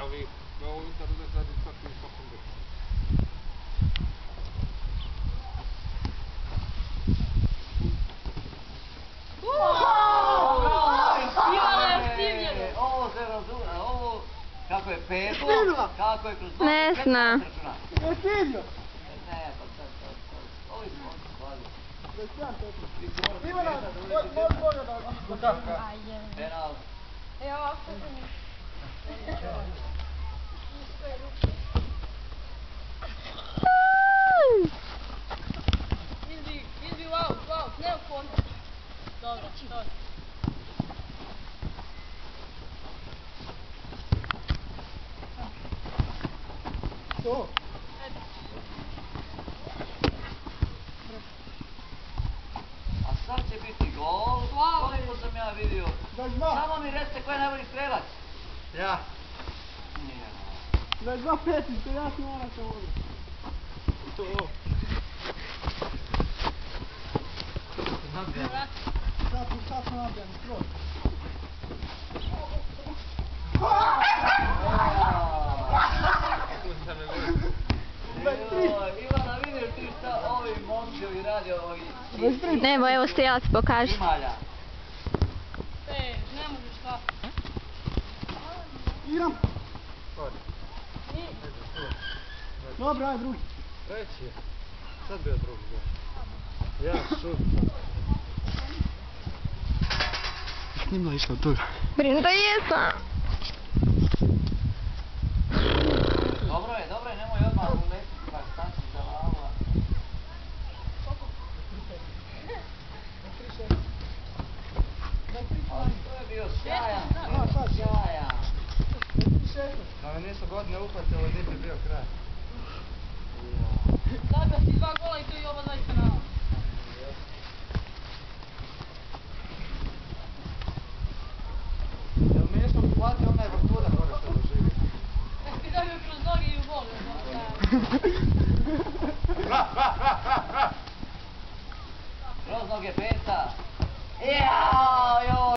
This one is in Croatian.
ovi, ovo unutar radi svaki 80. Ovo se razumije, ovo kako je peglo, kako je kroz noć. Ne znam. Ne svidio. Ne, pa sad, ovi smo zvali. Ivana, moj pogleda. Penal. Evo ovako se mi. Izbi, wow, ne u kontu. Dobro, dobro. To. A sad će biti gol, koliko sam ja vidio. Samo mi recite ko je najbolji strelac. Ja. Nije. 22 petice, ja sam moram se ovdje. To. Sad sam nabijan, skroz. Ivana, vidiš ti šta ovi momčevi radi ovi... Evo, evo strijelac pokaži. Primalja. Ne možeš tako. Igram. Dobro, aj drugi. Treći je. Sad bio drugi. Ja, šut. Snimla išla od toga. Brim da jesam. Dobro je, nemoj odmah uletiti, pa šta si za lava. Ali to je bio sjajan. Da me nisu godine uhvatili, nije bi bio kraj. Sada si 2 gola i to i oba 2 penala.